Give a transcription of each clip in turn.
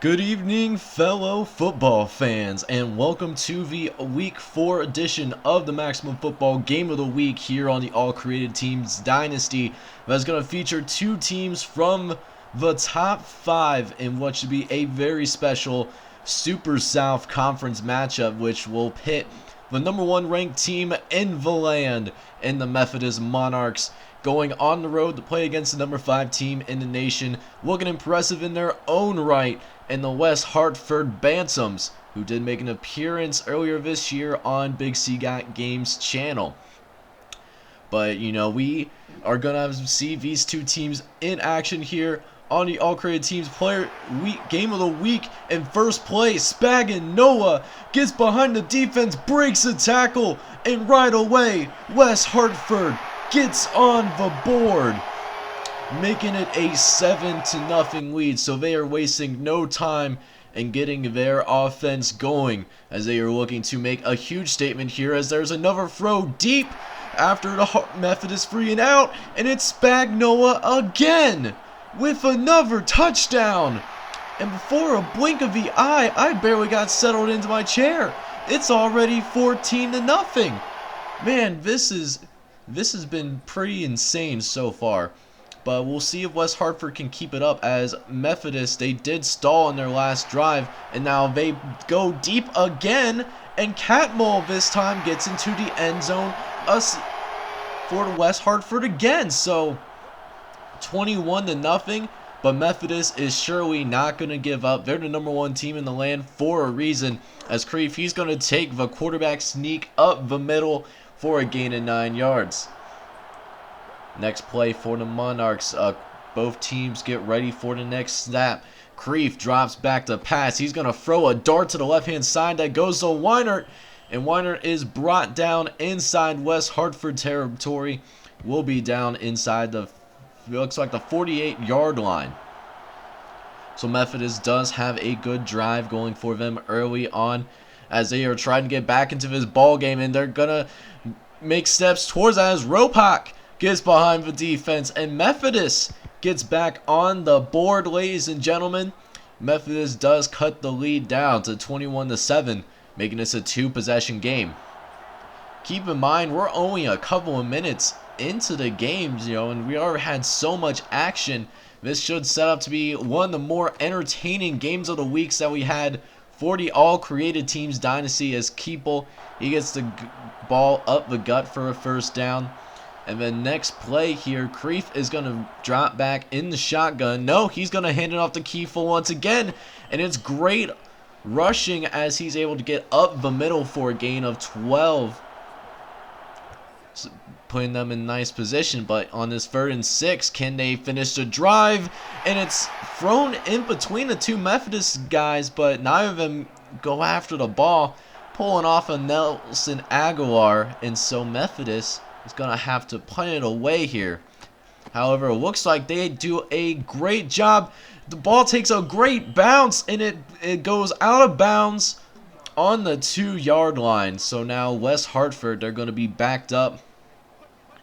Good evening, fellow football fans, and welcome to the Week 4 edition of the Maximum Football Game of the Week here on the All Created Teams Dynasty. That's going to feature two teams from the top 5 in what should be a very special Super South Conference matchup, which will pit the number 1 ranked team in the land in the Methodist Monarchs, going on the road to play against the number 5 team in the nation, looking impressive in their own right, and the West Hartford Bantams, who did make an appearance earlier this year on Big C Got Games channel. But, we are going to see these two teams in action here on the All Created Teams Player Week Game of the Week. In first place, Spaggin Noah gets behind the defense, breaks the tackle, and right away, West Hartford gets on the board, making it a 7-0 lead. So they are wasting no time in getting their offense going, as they are looking to make a huge statement here, as there's another throw deep after the Methodist free and out, and it's Spagnoa again with another touchdown. And before a blink of the eye, I barely got settled into my chair. It's already 14-0. Man, this has been pretty insane so far. But we'll see if West Hartford can keep it up, as Methodist, they did stall in their last drive, and now they go deep again, and Catmull this time gets into the end zone for West Hartford again. So 21-0, but Methodist is surely not going to give up. They're the number 1 team in the land for a reason, as Creef, he's going to take the quarterback sneak up the middle for a gain of 9 yards. Next play for the Monarchs. Both teams get ready for the next snap. Creef drops back to pass. He's going to throw a dart to the left-hand side that goes to Weinert. And Weinert is brought down inside West Hartford territory. Will be down inside the, looks like the 48-yard line. So Methodist does have a good drive going for them early on, as they are trying to get back into this ball game, and they're going to make steps towards that as Ropak gets behind the defense, and Methodist gets back on the board, ladies and gentlemen. Methodist does cut the lead down to 21-7, making this a 2-possession game. Keep in mind, we're only a couple of minutes into the games, and we already had so much action. This should set up to be one of the more entertaining games of the weeks that we had for the All Created Teams Dynasty, as Keeple, he gets the ball up the gut for a first down. And then next play here, Creef is going to drop back in the shotgun. No, he's going to hand it off to Keeple once again. And it's great rushing as he's able to get up the middle for a gain of 12. So putting them in nice position. But on this 3rd and 6, can they finish the drive? And it's thrown in between the two Methodist guys, but neither of them go after the ball, pulling off a Nelson Aguilar. And so Methodist is going to have to punt it away here. However, it looks like they do a great job. The ball takes a great bounce, and it goes out of bounds on the 2-yard line. So now West Hartford, they're going to be backed up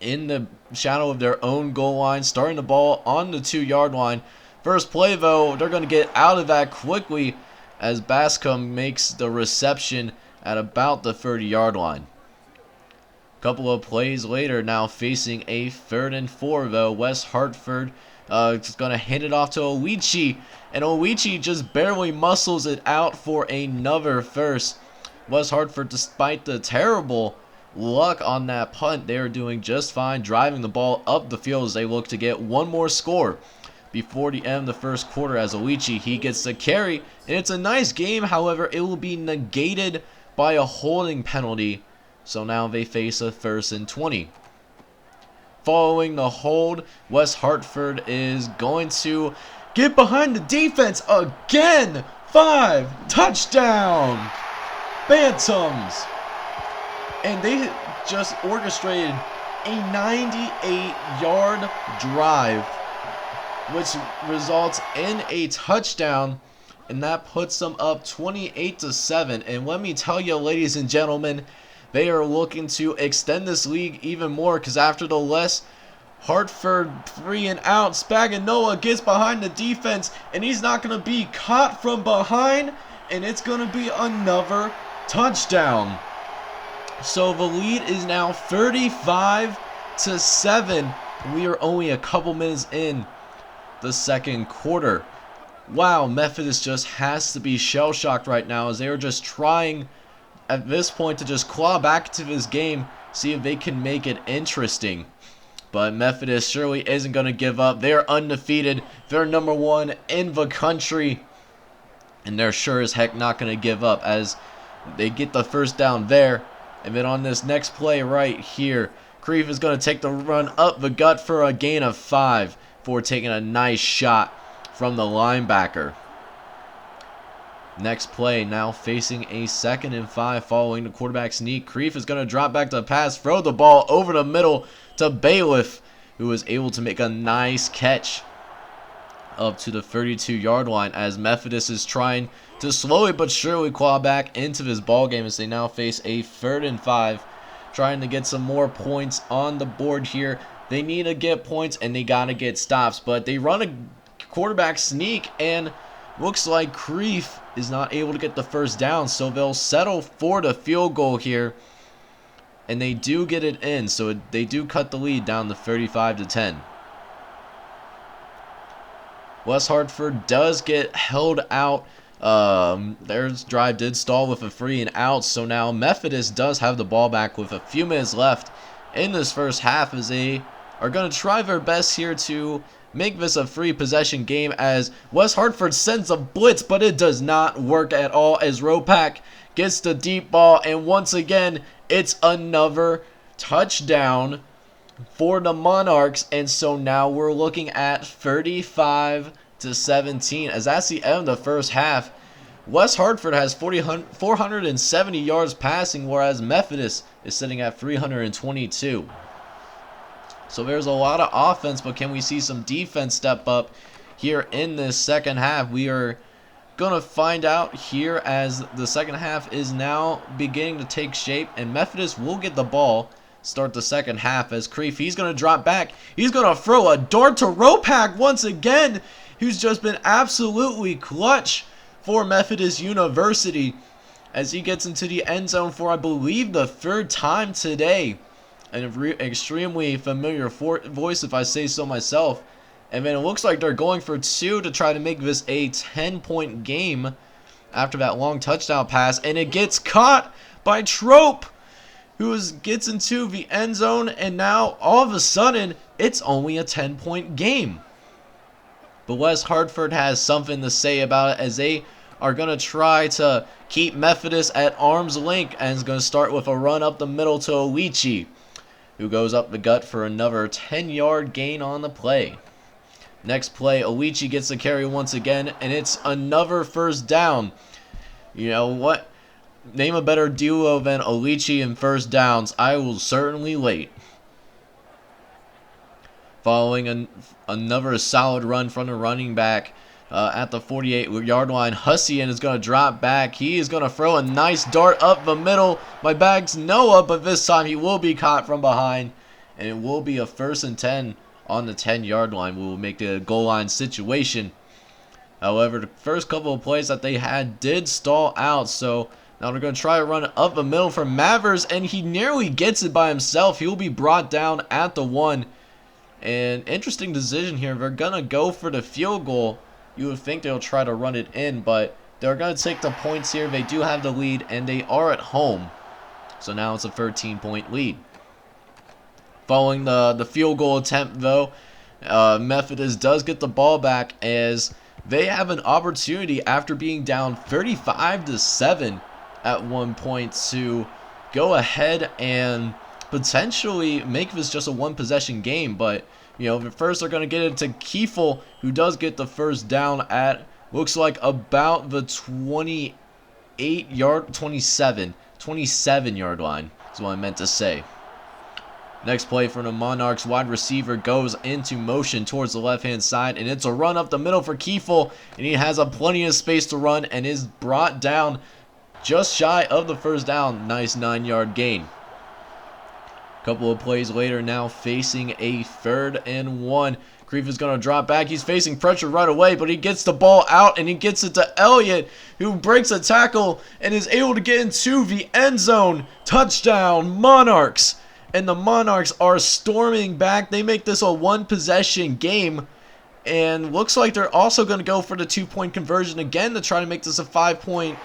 in the shadow of their own goal line, starting the ball on the 2-yard line. First play, though, they're going to get out of that quickly, as Bascom makes the reception at about the 30-yard line. Couple of plays later, now facing a 3rd and 4, though. West Hartford is going to hand it off to Owichi, and Owichi just barely muscles it out for another first. West Hartford, despite the terrible luck on that punt, they are doing just fine, driving the ball up the field as they look to get one more score before the end of the first quarter, as Owichi, he gets the carry, and it's a nice game. However, it will be negated by a holding penalty. So now they face a 1st and 20. Following the hold, West Hartford is going to get behind the defense again. 5 touchdown Bantams. And they just orchestrated a 98-yard drive, which results in a touchdown, and that puts them up 28-7. And let me tell you, ladies and gentlemen, they are looking to extend this league even more, because after the less Hartford 3 and out. Spagnuolo gets behind the defense, and he's not going to be caught from behind, and it's going to be another touchdown. So the lead is now 35-7. We are only a couple minutes in the second quarter. Wow, Methodist just has to be shell-shocked right now, as they are just trying at this point to just claw back to this game, see if they can make it interesting. But Methodist surely isn't going to give up. They're undefeated. They're number 1 in the country. And they're sure as heck not going to give up, as they get the first down there. And then on this next play right here, Creef is going to take the run up the gut for a gain of 5 for taking a nice shot from the linebacker. Next play, now facing a 2nd and 5 following the quarterback sneak. Creef is going to drop back to pass, throw the ball over the middle to Bailiff, who was able to make a nice catch up to the 32-yard line, as Methodist is trying to slowly but surely claw back into this ball game as they now face a 3rd and 5, trying to get some more points on the board here. They need to get points and they got to get stops, but they run a quarterback sneak and looks like Creef is not able to get the first down, so they'll settle for the field goal here. And they do get it in, so they do cut the lead down to 35-10. West Hartford does get held out. Their drive did stall with a 3 and out, so now Methodist does have the ball back with a few minutes left in this first half, as they are going to try their best here to make this a free possession game, as West Hartford sends a blitz, but it does not work at all, as Ropak gets the deep ball, and once again, it's another touchdown for the Monarchs, and so now we're looking at 35-17, as that's the end of the first half. West Hartford has 470 yards passing, whereas Methodist is sitting at 322. So there's a lot of offense, but can we see some defense step up here in this second half? We are going to find out here, as the second half is now beginning to take shape, and Methodist will get the ball, start the second half, as Creef, he's going to drop back. He's going to throw a dart to Ropak once again, who's just been absolutely clutch for Methodist University, as he gets into the end zone for, I believe, the 3rd time today. An extremely familiar voice, if I say so myself. And then it looks like they're going for 2 to try to make this a 10-point game after that long touchdown pass. And it gets caught by Trope, who gets into the end zone. And now, all of a sudden, it's only a 10-point game. But West Hartford has something to say about it, as they are going to try to keep Methodist at arm's length, and is going to start with a run up the middle to Owichi, who goes up the gut for another 10-yard gain on the play. Next play, Owichi gets the carry once again, and it's another first down. You know what? Name a better duo than Owichi and first downs. I will certainly wait. Following another solid run from the running back at the 48-yard line, Hussian is going to drop back. He is going to throw a nice dart up the middle. My bag's Noah, but this time he will be caught from behind, and it will be a 1st and 10 on the 10-yard line. We will make the goal line situation. However, the first couple of plays that they had did stall out, so now they're going to try to run it up the middle for Mavers, and he nearly gets it by himself. He will be brought down at the 1. And interesting decision here. They're going to go for the field goal. You would think they'll try to run it in, but they're going to take the points here. They do have the lead, and they are at home. So now it's a 13-point lead. Following the field goal attempt, though, Methodist does get the ball back, as they have an opportunity after being down 35-7 at one point to go ahead and potentially make this just a one-possession game. But, you know, first they're going to get it to Kiefel, who does get the first down at, looks like, about the 27-yard line. That's what I meant to say. Next play from the Monarchs, wide receiver goes into motion towards the left-hand side, and it's a run up the middle for Kiefel, and he has plenty of space to run and is brought down just shy of the first down. Nice 9-yard gain. Couple of plays later, now facing a 3rd and 1. Creef is going to drop back. He's facing pressure right away, but he gets the ball out and he gets it to Elliott, who breaks a tackle and is able to get into the end zone. Touchdown, Monarchs. And the Monarchs are storming back. They make this a 1-possession game. And looks like they're also going to go for the 2-point conversion again to try to make this a 5-point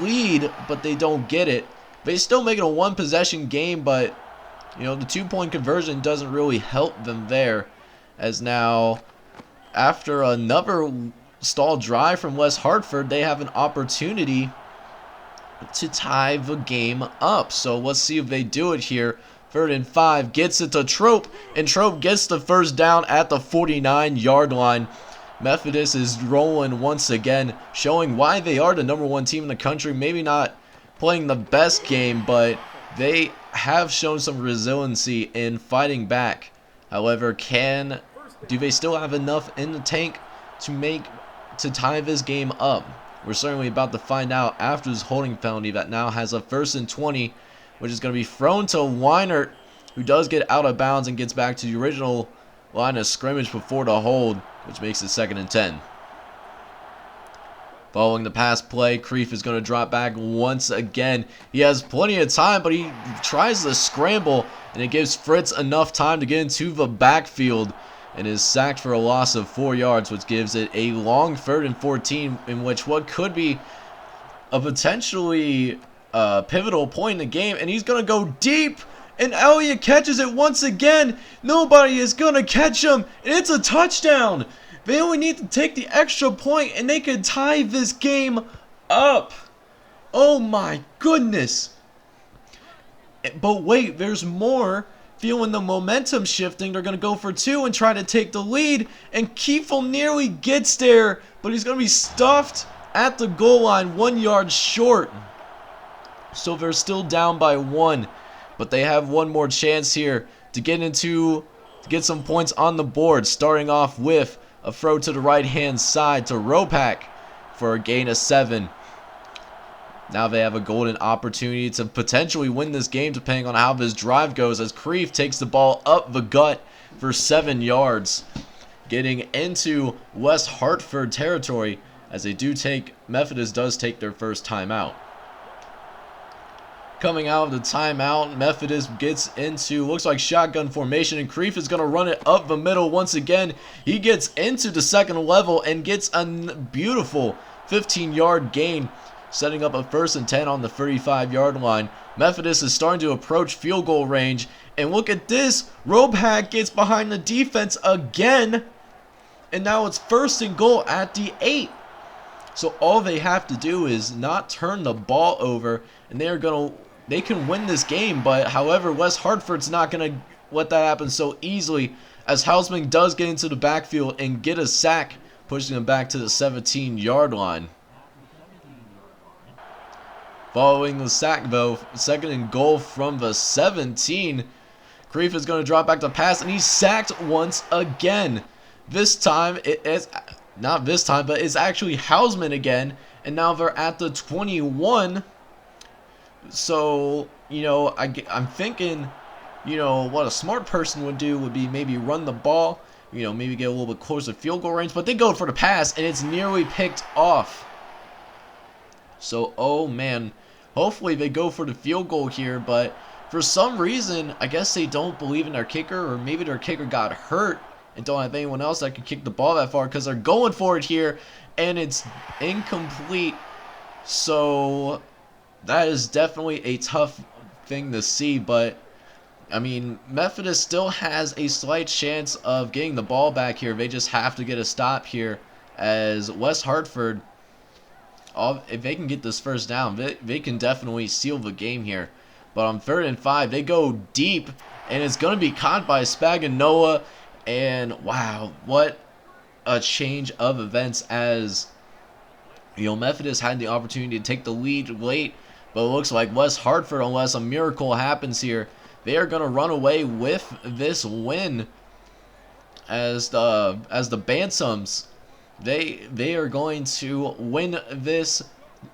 lead, but they don't get it. They still make it a 1-possession game, but the 2-point conversion doesn't really help them there. As now, after another stalled drive from West Hartford, they have an opportunity to tie the game up. So let's see if they do it here. 3rd and 5, gets it to Trope, and Trope gets the first down at the 49-yard line. Methodist is rolling once again, showing why they are the #1 team in the country. Maybe not playing the best game, but they have shown some resiliency in fighting back. However, do they still have enough in the tank to tie this game up? We're certainly about to find out after this holding penalty that now has a 1st and 20, which is going to be thrown to Weinert, who does get out of bounds and gets back to the original line of scrimmage before the hold, which makes it 2nd and 10. Following the pass play, Creef is going to drop back once again. He has plenty of time, but he tries to scramble, and it gives Fritz enough time to get into the backfield and is sacked for a loss of 4 yards, which gives it a long 3rd and 14, in which what could be a potentially pivotal point in the game. And he's going to go deep, and Elliott catches it once again. Nobody is going to catch him, and it's a touchdown. They only need to take the extra point, and they could tie this game up. Oh my goodness. But wait, there's more. Feeling the momentum shifting, they're going to go for 2 and try to take the lead. And Kiefel nearly gets there, but he's going to be stuffed at the goal line 1 yard short. So they're still down by 1. But they have one more chance here to get some points on the board, starting off with a throw to the right-hand side to Ropak for a gain of 7. Now they have a golden opportunity to potentially win this game depending on how this drive goes, as Creef takes the ball up the gut for 7 yards, getting into West Hartford territory, as Methodist does take their first timeout. Coming out of the timeout, Methodist gets into, looks like shotgun formation, and Creef is going to run it up the middle once again. He gets into the 2nd level and gets a beautiful 15-yard gain, setting up a 1st and 10 on the 35-yard line. Methodist is starting to approach field goal range, and look at this. Ropak gets behind the defense again, and now it's 1st and goal at the 8. So all they have to do is not turn the ball over, and they can win this game. But however, West Hartford's not going to let that happen so easily, as Hausman does get into the backfield and get a sack, pushing him back to the 17-yard line. Following the sack, though, 2nd and goal from the 17. Creef is going to drop back to pass, and he's sacked once again. This time, it's actually Hausman again, and now they're at the 21. So, I'm thinking, what a smart person would do would be maybe run the ball, maybe get a little bit closer to field goal range, but they go for the pass, and it's nearly picked off. So, oh man, hopefully they go for the field goal here, but for some reason, I guess they don't believe in their kicker, or maybe their kicker got hurt and don't have anyone else that can kick the ball that far, because they're going for it here, and it's incomplete. So that is definitely a tough thing to see, but I mean, Methodist still has a slight chance of getting the ball back here. They just have to get a stop here, as West Hartford, if they can get this first down, they can definitely seal the game here. But on 3rd and 5, they go deep, and it's going to be caught by Spaganoa. And wow, what a change of events, as Methodist had the opportunity to take the lead late, but it looks like West Hartford, unless a miracle happens here, they are going to run away with this win, as the Bantams, they are going to win this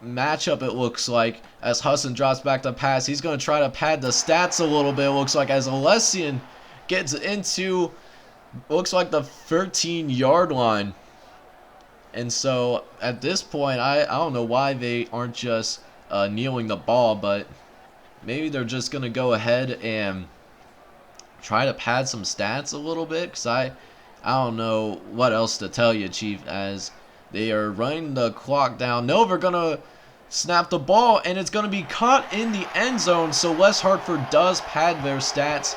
matchup, it looks like, as Hassan drops back to pass. He's going to try to pad the stats a little bit, it looks like, as Alessian gets into, looks like, the 13-yard line. And so, at this point, I don't know why they aren't just kneeling the ball, but maybe they're just going to go ahead and try to pad some stats a little bit, because I don't know what else to tell you, Chief, as they are running the clock down. No, they're going to snap the ball, and it's going to be caught in the end zone, so West Hartford does pad their stats.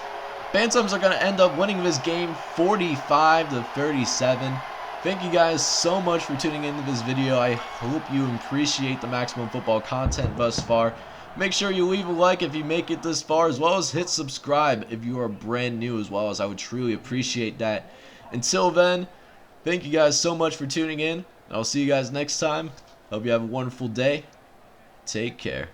Bantams are going to end up winning this game 45-37. Thank you guys so much for tuning into this video. I hope you appreciate the Maximum Football content thus far. Make sure you leave a like if you make it this far, as well as hit subscribe if you are brand new, as well as I would truly appreciate that. Until then, thank you guys so much for tuning in. I'll see you guys next time. Hope you have a wonderful day. Take care.